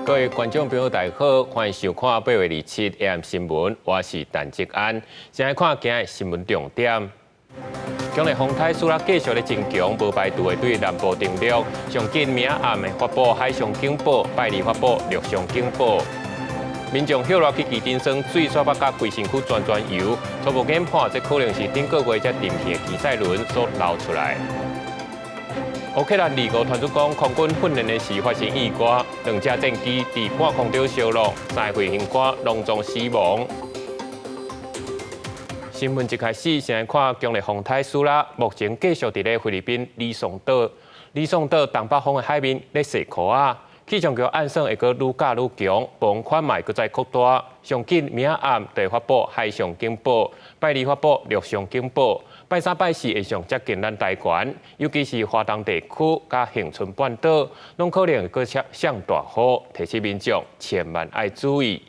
各位观众朋友，大家好，欢迎收看8月27 AM 新闻，我是陈吉安。先来看今日新闻重点。今日风台苏拉继续咧增强，无排除会对南部登陆。上紧明暗会发布海上警报，拜二发布陆上警报。民众后来去基丁酸水刷把甲规身躯转油，初步研判这可能是顶个月才定期的机赛轮所流出来。乌克兰2号传出讲，空军训练的时发生意外，2架战机伫半空中烧落，3个飞行官隆重死亡。新闻一开始，先来看今日风台苏拉，目前继续伫咧菲律宾李松岛东北方的海面咧洗壳啊。气象局暗算会阁愈加愈强，暴风嘛会再扩大。上紧明仔暗会发布海上警报，拜二发布陆上警报。拜三、拜四会上接近咱台湾，尤其是华东地区甲恒春半岛，拢可能会阁上大雨，提醒民众千万要注意。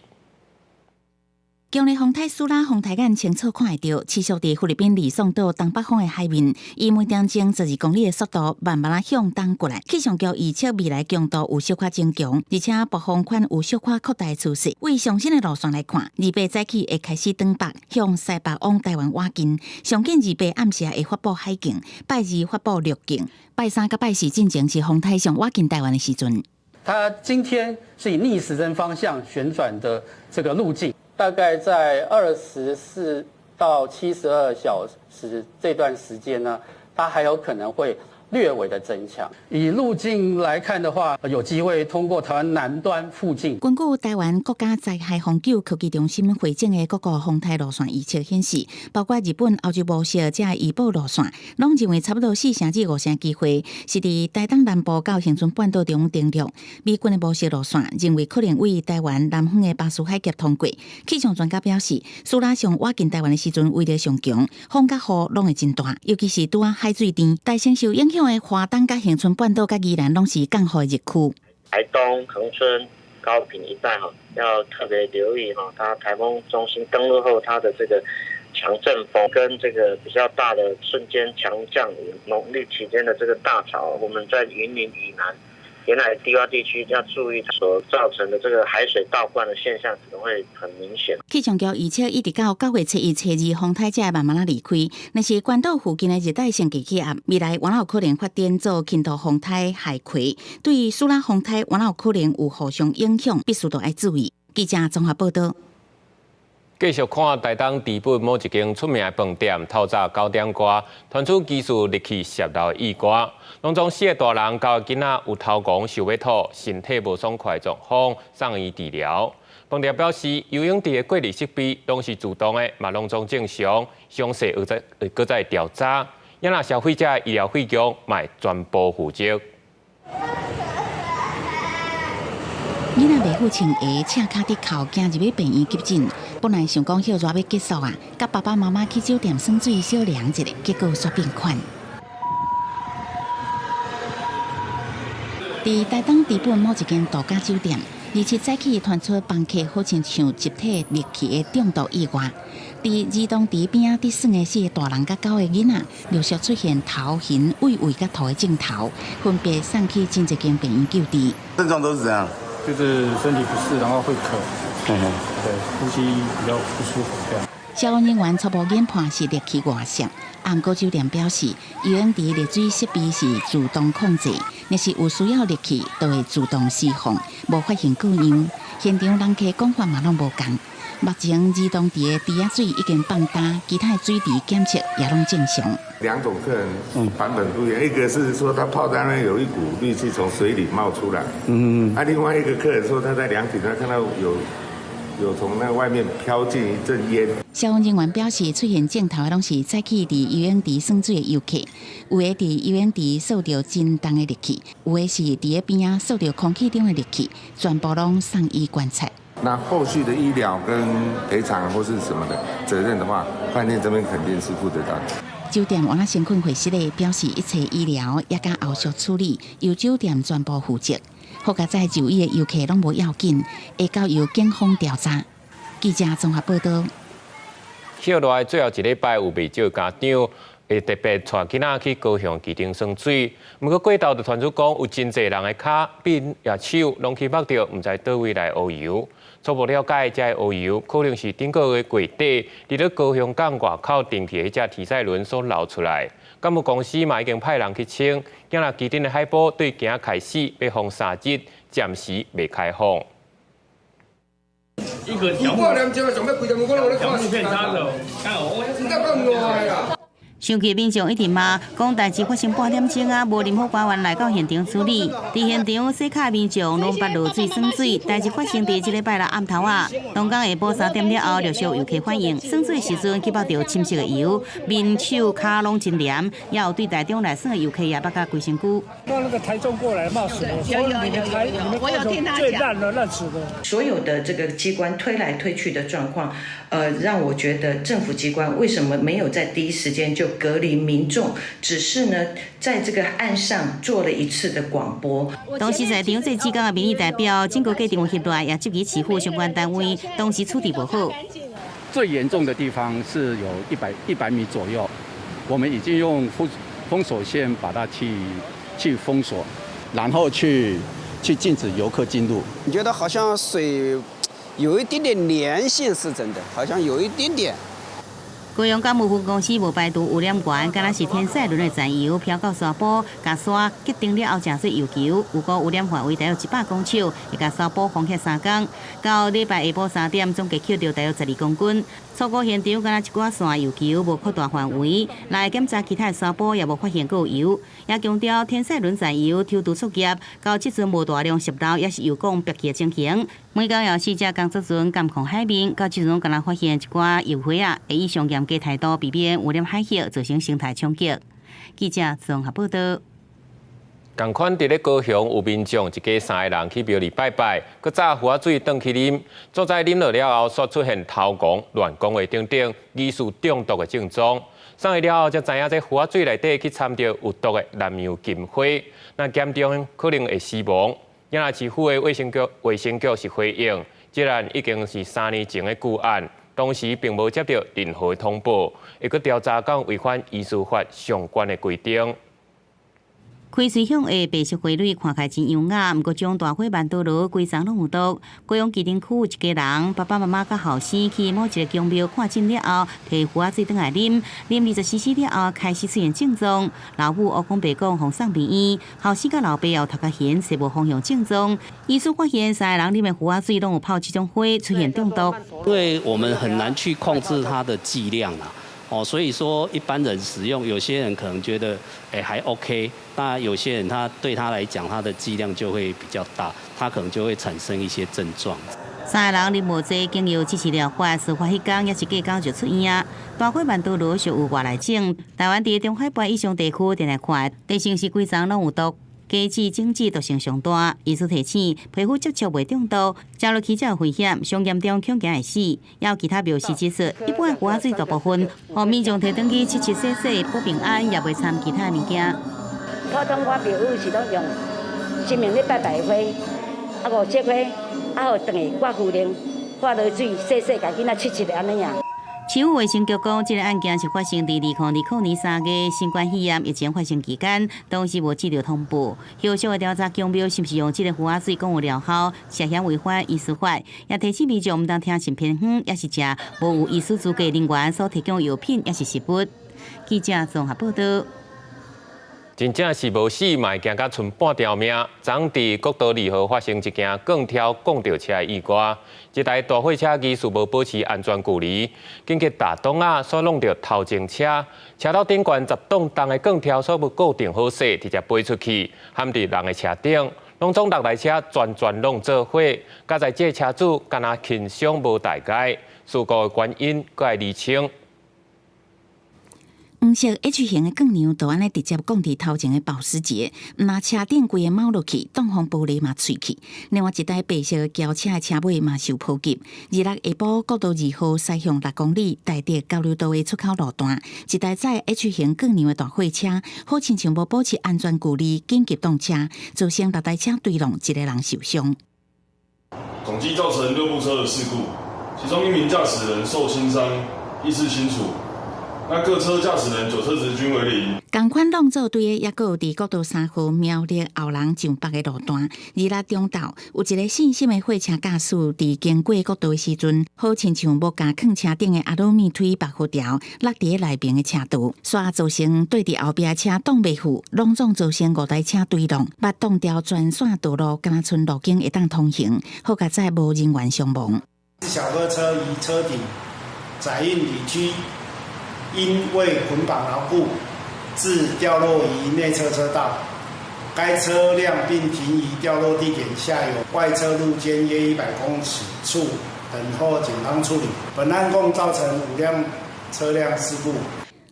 今日风台苏拉风台眼清楚看会到，持续伫菲律宾李松岛东北方的海面，以每点钟12公里的速度慢慢向东过来。气象局预测未来强度有小可增强，而且暴风圈有小可扩大的趋势。为上升的路线来看，28早起会开始东北向西北往台湾挖近，上近28暗时会发布海警，拜二发布陆警，拜三甲拜四进前是风台上挖近台湾的时阵。它今天是以逆时针方向旋转的这个路径。大概在24到72小时这段时间呢，它还有可能会略微的增强。以路径来看的话，有机会通过台湾南端附近。根据台湾国家灾害防救科技中心回整的各个风台路线预测显示，包括日本、欧洲模式这预报路线，拢认为差不多4成至5成机会是伫台东南部到恒春半岛中登陆。美军的模式路线认为可能为台湾南方的巴士海峡通过。气象专家表示，苏拉上挖近台湾的时阵威力上强，风甲雨拢会真大，尤其是拄啊海水低，大城受影响。华东、甲恒春半岛、甲宜兰拢是降雨的热区。台东、恒春、高屏一带要特别留意它台风中心登陆后，它的这个强阵风跟这个比较大的瞬间强降雨，农历期间的这个大潮，我们在云林以南沿海低洼地区要注意所造成的这个海水倒灌的现象，可能会很明显。气象局预测，一直到9月7日、7日，风台才会慢慢离开。那是关岛附近的热带性低气压，未来原有可能发展做轻度风台海葵，对苏拉风台原有可能有互相影响，必须都要注意。记者综合报道。继续看台东地本某一间出名的饭店，透早9点多传出疑似入去泄漏的意外，拢从4个大人到囡仔有头狂、受要吐、身体无爽快状况，送医治疗。饭店表示，游泳池的过滤设备拢是自动的，嘛拢总正常，详细搁再调查。也若消费者医疗费用，卖全部负责。囡仔袂父亲下赤脚伫哭，惊入去病院急诊。本来想讲休热要结束啊，甲爸爸妈妈去酒店耍水小凉一下，结果煞变款。伫台东地本某一间度假酒店，27早起传出房客好亲像集体入去的中毒意外。伫儿童池边伫耍的4个大人甲9个囡仔，陆续出现头晕、胃甲吐的症头，分别送去真一间病院救治。症状都是怎样？就是身体不适，然后会咳，对，呼吸比较不舒服这样。消防人员初步研判是热气外泄，不过酒店表示，游泳池热水设备是自动控制，若是有需要热气，就会自动释放，无发现故障。现场人客讲法嘛拢无共。目前儿童池的池水已经放大，其他的水池检测也拢正常。2种客人版本不一样，一个是说他泡在那有一股氯气从水里冒出来，另外一个客人说他在凉亭他看到有从那外面飘进一阵烟。消防人员表示，出现镜头的拢是早起伫游泳池耍水的游客，有的伫游泳池受到真重的热气，有的是伫边仔受到空气中的热气，全部拢送医观察。那后续的医疗跟赔偿或是什么的责任的话，饭店这边肯定是负责的。酒店原来身困会室的表示，一切医疗也甲后续处理由酒店全部负责。好佳在就医的游客拢无要紧，会交由警方调查。记者综合报道。后来最后一礼拜有未少家长会特别带囡仔去高雄旗顶耍水。不过过道就传出讲有真侪人的脚、面也手拢去摸到，唔知倒位来乌油。初步了解，这乌油可能是顶个月月底伫咧高雄港外口停去迄只铁赛轮所流出来。干部公司嘛已经派人去清，今日旗顶的海报对今开始要封3日，暂时未开放。一个条目片差的，看我。生气民众一直骂，讲代志发生半点钟啊，无任何官员来到现场处理。伫现场洗脚民众拢捌落水耍水，代志发生伫这礼拜六暗头啊。东港下晡3点了后，陆续游客反映，耍水时阵吸到着深色的油，面手脚拢真黏，也有对台中来耍的游客也捌甲规身躯。那个台中过来骂死我，所以你们台我有听他讲，最烂了，烂死了。所有的这个机关推来推去的状况，让我觉得政府机关为什么没有在第一时间就隔离民众，只是呢，在这个岸上做了一次的广播。当时在场这几间的民意代表，经过各电话协调，也积极起诉相关单位，当时处理不好。最严重的地方是有100米左右，我们已经用封锁线把它去封锁，然后去禁止游客进入。你觉得好像水有一点点粘性是真的，好像有一点点。高雄港务分公司无排除污染源，敢若是天赛轮的残油飘到沙坡，甲沙结冰了后正做油球，有个污染范围大约100公尺，会甲沙坡封起3天。到礼拜下晡3点，总计捡到大约12公斤。初步现场敢若一寡线油球无扩大范围，来检查其他的沙坡也无发现有油，也强调天赛轮残油抽除作业，到即阵无大量泄漏，也是油管憋气的情形。每工有4只工作船监控海面，到即阵敢若发现一寡油灰啊，会以上严格态度避免污染海域，造成生态冲击。记者综合报道。同款伫咧高雄有民众一家3个人去庙里拜拜，佮炸花水倒去啉，所在啉落了后，煞出现头狂、乱讲话等等，疑似中毒的症状。送去了后，才知影这花水内底去掺着有毒的蓝油金花，那严重可能会死亡。今仔市府的卫生局是回应，这案已经是3年前的旧案，当时并无接到任何通报，会佮调查讲违反医师法相关的规定。开水响的白色花蕊看起来真优雅，不过将大火万多罗规丛拢有毒。高雄旗顶区有一家人，爸爸妈妈甲后生去某一个宫庙看诊了后，摕花水倒来啉，20cc 了后开始出现症状。老母乌讲白讲，互送病院，后生甲老爸后头壳咸，是无方向症状。医师发现3个人啉的花水拢有泡这种花，出现中毒。因为我们很难去控制它的剂量啊。所以说一般人使用，有些人可能觉得还 OK， 那有些人对他来讲，他的剂量就会比较大，他可能就会产生一些症状。3个人啉无济，经由支持疗法，事发迄天也是隔天就出院。大火万多罗属有外来种，台湾伫中海北以上地区电来看，地城市规丛拢有毒。加治整治毒性上大，医师提醒皮肤接触未中毒，食落去才有危险，上严重恐惊会死。也有其他标示指出，一般花水大部分，互民众摕转去洗洗保平安，也袂掺其他物件。普通我庙宇是拢用神明咧拜拜花，5色花，好转去挂夫人，挂落水洗，家囡仔七安尼样。市府卫生局讲，这个案件是发生伫2020年3月新冠肺炎疫情发生期间，当时无接到通报。后续的调查公庙是不是用这个花水讲有疗效，涉嫌违反医师法，也提醒民众毋当听信偏方，也是食无有医师资格人员所提供药品，也是食物。记者综合报道。真正是无死，嘛会惊甲剩半条命。昨伫国道2号发生一件更挑讲吊车的意外，一台大货车疑似无保持安全距离，紧急打洞所弄到头前车，车头顶悬10吨重的更挑所无固定好势，直接飞出去，陷伫人的车顶。拢总6台车全弄做火，加在这车主敢若轻伤无大碍，事故的原因搁会厘清。黄色 H 型的更牛，就安尼直接讲伫头前的保时捷，拿车顶规个猫落去，挡风玻璃嘛碎去。另外一台白色的轿车的车尾嘛受波及。日落下晡，国道2号西向6公里，台地交流道的出口路段，一台载 H 型更牛的大货车，好亲像无保持安全距离，紧急动车，造成6台车对撞，1个人受伤。总计造成6部车的事故，其中1名驾驶人受轻伤，意识清楚。那各车驾驶人9车值均为0。同款弄做队的，也阁有伫国道3号苗栗后龙上北的路段，2中道有一个细心的货车驾驶，伫经过国道的时阵，好亲像无甲放车顶的阿鲁米推白护条落伫内面的车道，煞造成对伫后壁的车挡袂住，拢总造成5台车对撞，捌挡掉全线道路，敢若剩路径会当通行，好佳在无人员伤亡。小客车移车顶载运里区。因未捆绑牢固，致掉落于内侧车道。该车辆并停于掉落地点下有外侧路肩约100公尺处，等候警方处理。本案共造成5辆车辆事故。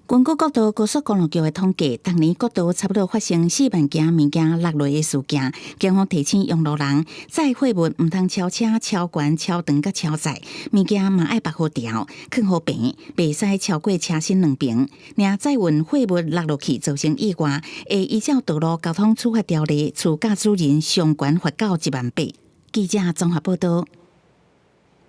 根据国道高速公路局的统计，当年国道差不多发生4万件物件落落的事件。警方提醒用路人载货物唔通超车、超悬、超长甲超载，物件嘛爱绑好条，放好平，袂使超过车身2边。若载运货物落落去造成意外，会依照道路交通处罚条例，处驾驶人上悬罚到1万8。记者综合报道。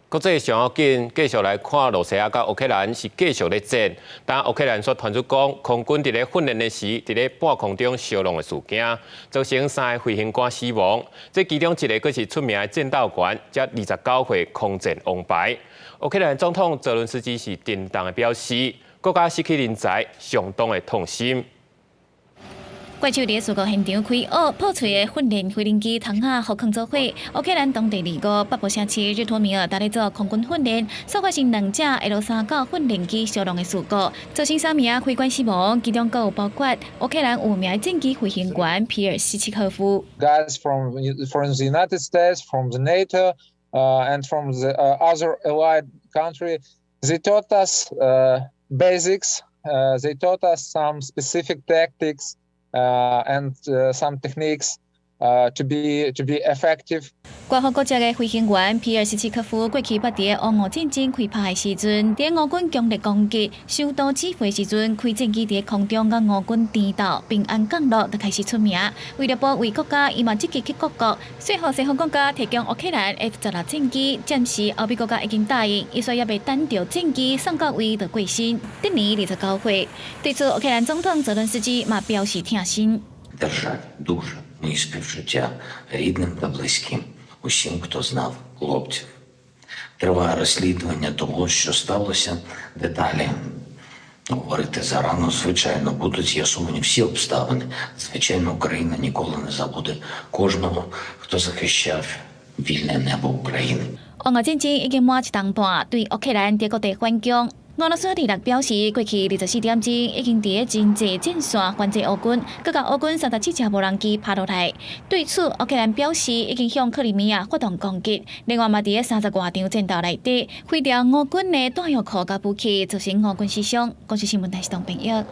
国际上要紧，继续来看罗西亚甲乌克兰是继续咧战，但乌克兰所传出讲，空军伫咧训练的时，伫咧半空中烧弄的事件，造成3个飞行官死亡。这其中一个佫是出名的战斗员，才29岁空战王牌。乌克兰总统泽伦斯基是震动的表示，国家失去人才，相当的痛心。怪手伫事故现场开学破碎的训练飞行机坦克互坑做伙。乌克兰当地25北部城市日托米尔搭咧做空军训练，所发生2架 L-39训练机烧弄的事故，造成3名飞官死亡，其中更有包括乌克兰5名战机飞行员皮尔斯奇科夫。Guys from the United States, from the NATO, and from the other allied country, they taught us basics. They taught us some specific tactics. And some techniques to be effective. 国防国家的飞行员皮尔斯奇科夫过去捌伫俄乌战争开拍的时阵，伫俄军强烈攻击、首都指挥时阵，开战机伫空中甲俄军颠倒，平安降落就开始出名。为了保卫国家，伊嘛积极去各国，说服西方国家提供乌克兰 F-16战机。暂时欧美国家已经答应，伊说也未等到战机送到位就过身。今年29岁，对此乌克兰总统泽伦斯基嘛表示痛心。Державі дуже мої співчуття рідним та близьким, усім, хто знав хлопців. Триває розслідування того, що сталося. Деталі говорити зарано. Звичайно, будуть з'ясовані всі обставини. Звичайно, Україна ніколи не забуде кожного, хто захищав вільне небо України. 俄乌战争已經滿1年半，對烏克蘭在各地反攻。俄羅斯立刻表示，過去24點鐘已經伫真濟戰線反制俄軍，各甲俄軍37架無人機拍落來。對此，烏克蘭表示已經向克里米亞發動攻擊，另外嘛伫30多場戰鬥內底毀掉俄軍的彈藥庫甲武器，造成俄軍死傷。公視新聞台是唐平玉。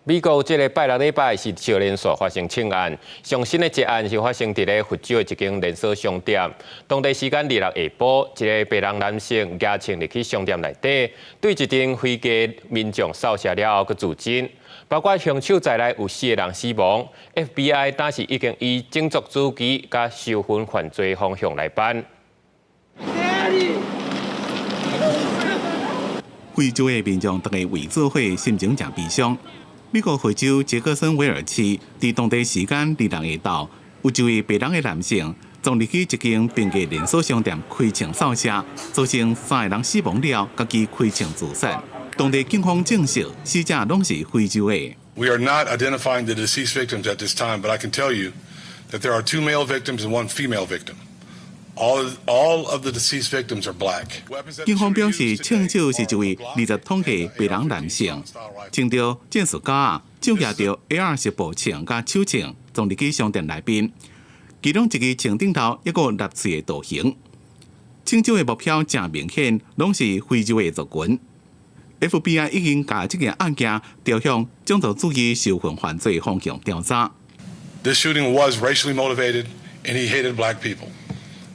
美國這個拜6禮拜是接連續發生槍案，上新的一案是發生在咧佛州的一間連鎖商店。當地時間26下晡，一個白人男性押請入去商店內底，對一陣回家民眾掃射了後，佮自盡，包括凶手在內有4個人死亡。FBI 當時已經以種族主義甲仇恨犯罪方向來辦。非洲的民眾大家為做伙，心情真悲傷。美國非洲傑克森維爾市在當地時間26下晝，有一位白人的男性從入去一間平價連鎖商店開槍掃射，造成3個人死亡了，家己開槍自殺。當地警方證實，死者攏是非洲的。We are not identifying the deceased victims at this time, but I can tell you that there are 2 male victims and 1 female victim. All of the deceased victims are black. 警方表示，槍手是一位20歲白人男性，穿着戰士甲，手拿着 AR 式步槍甲手槍，從入去商店內邊。其中一個槍頂頭一個立刺的圖形。槍手的目標真明顯，攏是非洲的族群。FBI 已經把這件案件調向種族主義仇恨犯罪方向調查。This shooting was racially motivated, and he hated black people.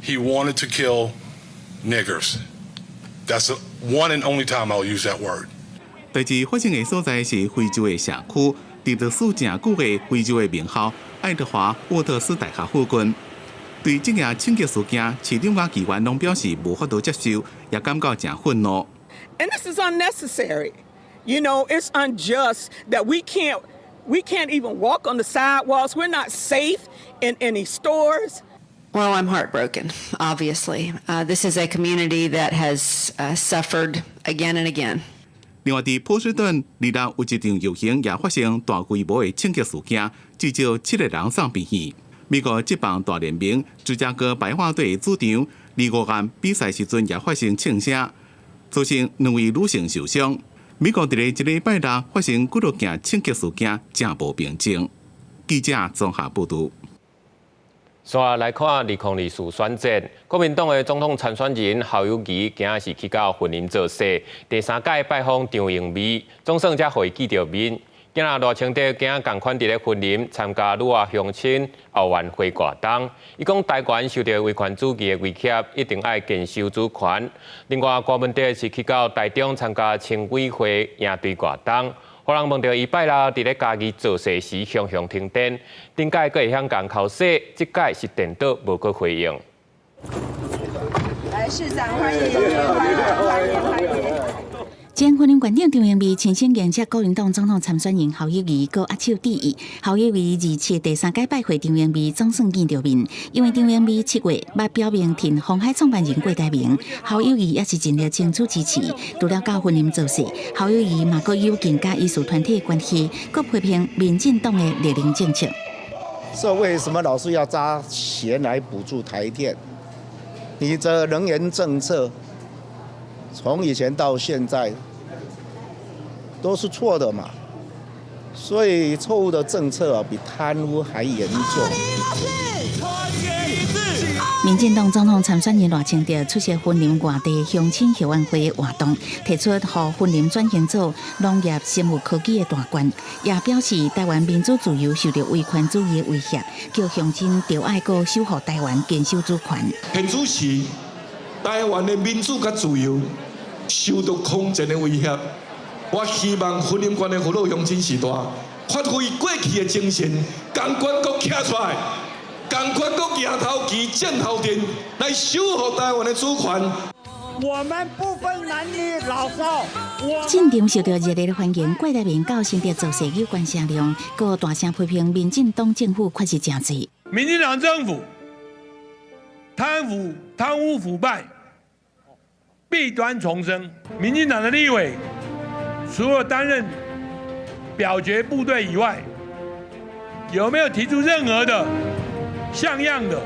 He wanted to kill niggers. That's the one and only time I'll use that word. 代志發生的所在是非洲的社區，佇歷史真久的非洲的名校愛德華沃特斯大學附近。對這件槍擊事件，市長甲議員攏表示無法度接受，也感到真憤怒。And this is unnecessary. You know, it's unjust that we can't even walk on the sidewalks. We're not safe in any stores. Well, I'm heartbroken, obviously. This is a community that has suffered again and again. 另外，伫波士顿2日有一场游行也发生大规模的枪击事件，至少7个人丧命去。美国职棒大联盟芝加哥白袜队主场2、5月比赛时阵也发生枪声，造成2位女性受伤。美国伫一个礼拜内发生几多件枪击事件，正无平静。记者综合报道。线来看2024选战，国民党的总统参选人侯友宜今仔是去到云林造势，第3届拜访张荣美，总算才会见到面。今仔赖清德今仔同款伫咧云林参加女娃乡亲后援会活动，伊讲台湾受到维权主义的威胁，一定要坚守主权。另外，郭文德是去到台中参加青委会营队活动。互人问到伊拜六伫咧家己造势时常常停电，顶届阁会向港口说，即届是电倒无阁回应。来，市长欢迎，欢迎。前云林县长张荣美亲身迎接国民党总统参选人侯友宜，搁握手致意。侯友宜27第3届拜会张荣美，总算见到面。因为张荣美7月捌表明挺鸿海创办人郭台铭，侯友宜也是尽力争取支持。除了到云林造势，侯友宜嘛搁有更加艺术团体的关系，搁批评民进党的劣龄政策。说为什么老是要砸钱来补助台电？你这能源政策从以前到现在都是错的嘛，所以错误的政策比贪污还严重。民进党总统参选人赖清德出席云林外地乡亲后援会的活动，提出予云林转型做农业生物科技的大关，也表示台湾民主自由受到威权主义的威胁，叫乡亲着爱搁守护台湾，坚守主权。现主时，台湾的民主甲自由受到空前的威胁。我希望云林县的父老乡亲时代发挥过去的精神，同款搁站出来。赶快搁举头旗、箭头电来守护台湾的主权。我们不分男女老少。现场受到热烈的欢迎，郭台铭到新店造势有关声量，搁大声批评民进党政府确实真济。民进党政府贪污腐败，弊端丛生。民进党的立委除了担任表决部队以外，有没有提出任何的像样的、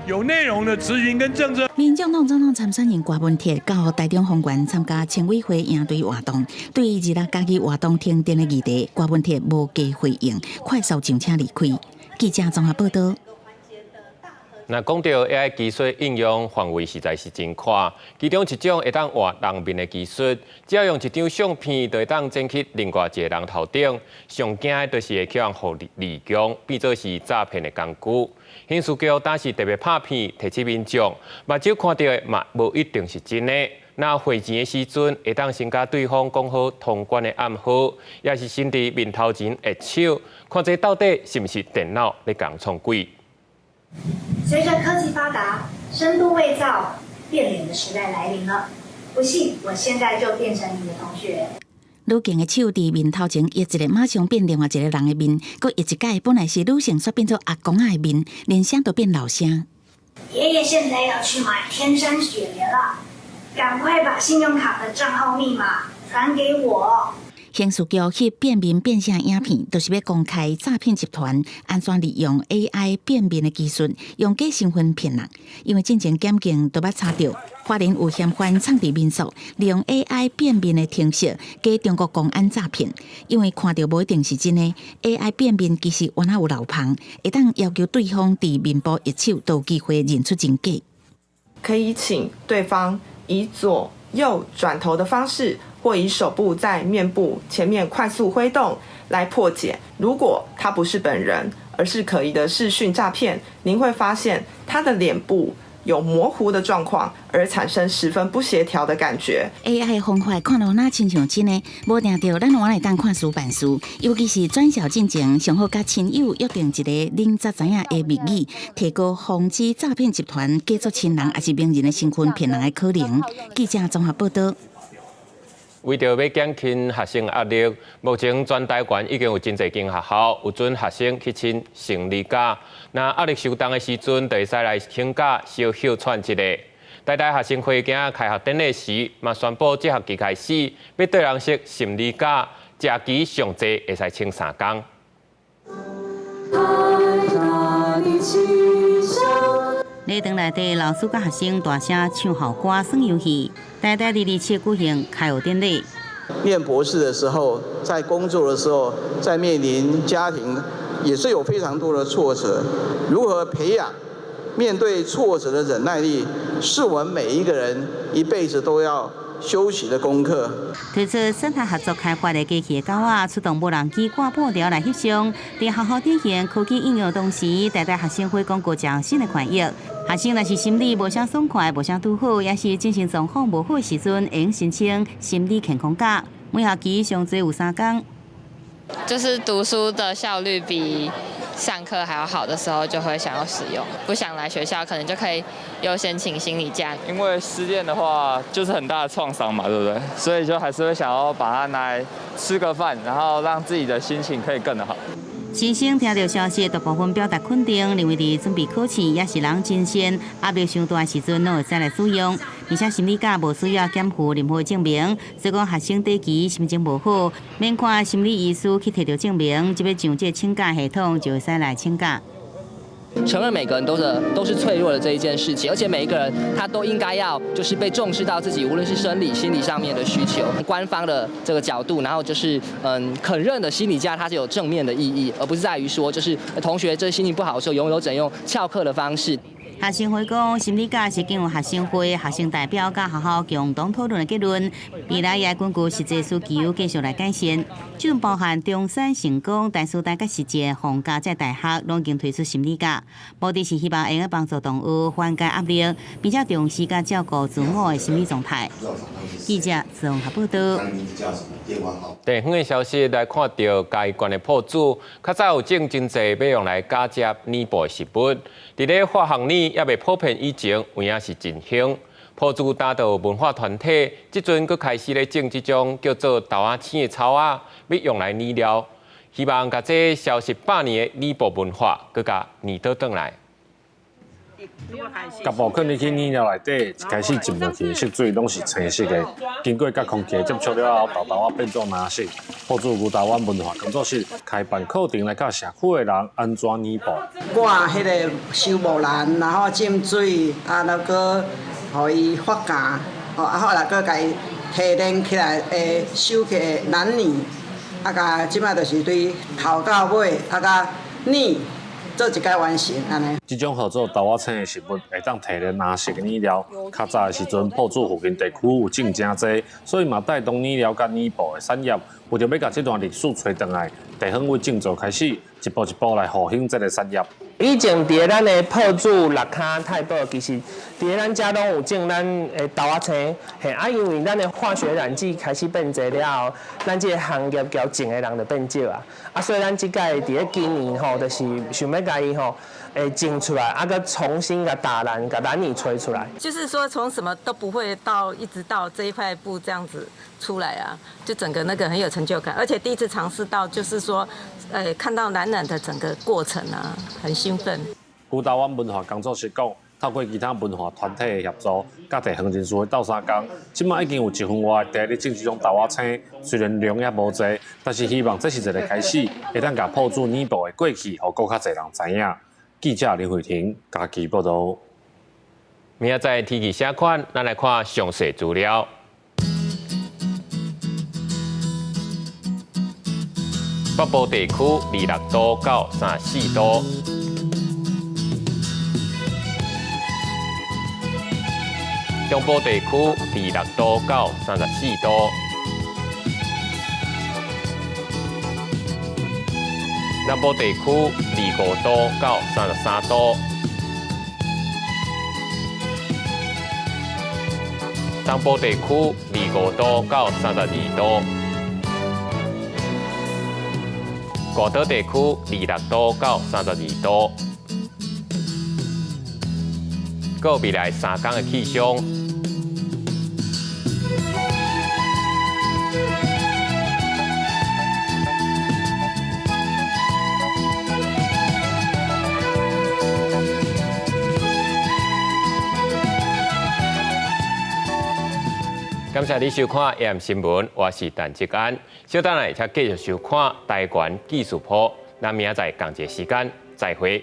有内容的咨询跟政策？民众党总统参选人郭文铁到台中丰原参加青委会营队活动，对于日家己活动停电的议题，郭文铁无加回应，快速上车离开。记者综合报道。那讲到 AI 技术应用范围实在是真宽，其中一种会当画人面的技术，只要用一张相片，就会当剪去另外一个人头顶。上惊的就是会去互利用，变做是诈骗的工具。刑事局当时特别拍片提醒民众，目睭看到的嘛无一定是真的。那汇钱的时阵，会当先甲对方讲好通关的暗号，也是先伫面头前握手，看这到底是不是电脑咧共创鬼。随着科技发达，深度伪造、变脸的时代来临了。不信，我现在就变成你的同学。女警的手伫面头前一个马上变另外一个人的面，佮一届本来是女性煞变做阿公仔的面，连声都变老声。爷爷现在要去买天山雪莲了，赶快把信用卡的账号密码传给我。刑事局去辨面变相影片，就是要公开诈骗集团安怎利用 AI 辨面的技术，用假身份骗人。因为进前检警都捌查到，花莲有嫌犯藏伫民宿，利用 AI 辨面的程式，假中国公安诈骗。因为看到无一定是真的 ，AI 辨面其实原来有漏棚，会当要求对方伫面部一手都有机会认出真假。可以请对方以左右转头的方式，或以手部在面部前面快速挥动来破解。如果他不是本人，而是可疑的视讯诈骗，您会发现他的脸部有模糊的状况，而产生十分不协调的感觉。AI 的方法看到哪亲像真的，无定着咱往来当看书办事，尤其是转校进前，上好甲亲友约定一个您才知影的密语，提高防止诈骗集团假作亲人还是名人的身份骗人的可能。记者综合报道。为着要减轻学生压力，目前全台湾已经有真侪间学校有准学生去请心理假。那压力受重的时阵，就会使来请假小休喘一下。台大学生会今开学典礼时，嘛宣布这学期开始要对人设心理假，假期上济会使请3天。礼堂内底，老师甲学生大声唱校歌、耍游戏。台大227举行开学典礼。念博士的时候，在工作的时候，在面临家庭，也是有非常多的挫折。如何培养面对挫折的忍耐力，是我们每一个人一辈子都要修习的功课。推出生态合作开发的机器的狗仔，出动无人机挂布条来翕相。在学校进行科技应用同时，台大学生会广告匠新的权益。学生若是心理无啥爽快、无啥拄好，也是精神状况无好的时阵，会用申请心理健康假。每学期上最有3天。就是读书的效率比上课还要好的时候，就会想要使用。不想来学校，可能就可以优先请心理假。因为失恋的话，就是很大的创伤嘛，对不对？所以就还是会想要把它拿来吃个饭，然后让自己的心情可以更好。新生听到消息，大部分表达肯定，认为伫准备考试也是人真仙，压力上大的时阵，拢会使来使用。而且心理假无需要减负任何证明，所以讲学生短期心情无好，免看心理医师去摕到证明，就要上这请假系统，就会使来请假。承认每个人都是脆弱的这一件事情，而且每一个人他都应该要就是被重视到自己，无论是生理、心理上面的需求。官方的这个角度，然后就是肯认的心理假它是有正面的意义，而不是在于说就是同学这心情不好的时候，拥有整用翘课的方式。学生会讲，心理假是经由学生会、学生代表甲学校共同讨论的结论，未来也根据实际需求继续来改善。这包含中山、成功、台师大甲实践、逢甲在大学拢已经推出心理假，目的是希望用帮助同学缓解压力，并且重视甲照顾自我的心理状态。记者综合报道。地方的消息来看到，该县的铺主较早有种真济要用来假接年报的食品，伫咧发行年也未普遍以前，有影是真兴。铺主打造文化团体，即阵佫开始咧种即种叫做豆仔青的草啊，要用来染料，希望甲这消失100年的年报文化，佫甲年倒转来。甲部肯入去染料内底，一开始浸落去色水拢是青色的，经过甲空气接触了后，豆仔变做蓝色。铺主牛台湾文化工作室开办课程来教社区的人安怎染布。挂迄个收木兰，然后浸水，然后互伊发芽，后来佮伊提炼起来的收起的蓝泥，甲即摆就是对头到尾，甲染。做一届完成安尼。这种合作豆仔青的食物会当提炼蓝色的染料。较早的时阵，埔子附近地区有种真济，所以嘛带动染料甲染布的产业。为着要甲这段历史找回来，地方为种做开始，一步一步来复兴这个产业。以前伫咱的埔子、六卡、太保，其实伫咱遮拢有种咱的豆仔青，嘿啊，因为咱的化学染剂开始变侪了后，咱这个行业交种的人就变少啊，所以咱即届伫咧今年吼，就是想要甲伊吼。种出来，个重新甲打蓝，甲蓝泥吹出来。就是说，从什么都不会到一直到这一块布这样子出来啊，就整个那个很有成就感，而且第一次尝试到，就是说，看到蓝染的整个过程啊，很兴奋。牛台湾文化工作室讲，透过其他文化团体的协助，甲地方人士的斗相共，即马已经有1分外地咧种这种豆仔青，虽然量也无济，但是希望这是一个开始，会当甲铺子染布的过去，互更较侪人知影。记者林慧婷家己报道。明仔载天气写款，咱来看详细资料。北部地区26度到34度，中部地区26度到34度。南部地区25度到33度，东部地区25度到32度，高岛地区26度到32度。各未来3天的气象。感谢你收看 AM 新闻，我是陈志安。稍等来，请继续收看台湾技术铺。那明仔载同一时间再会。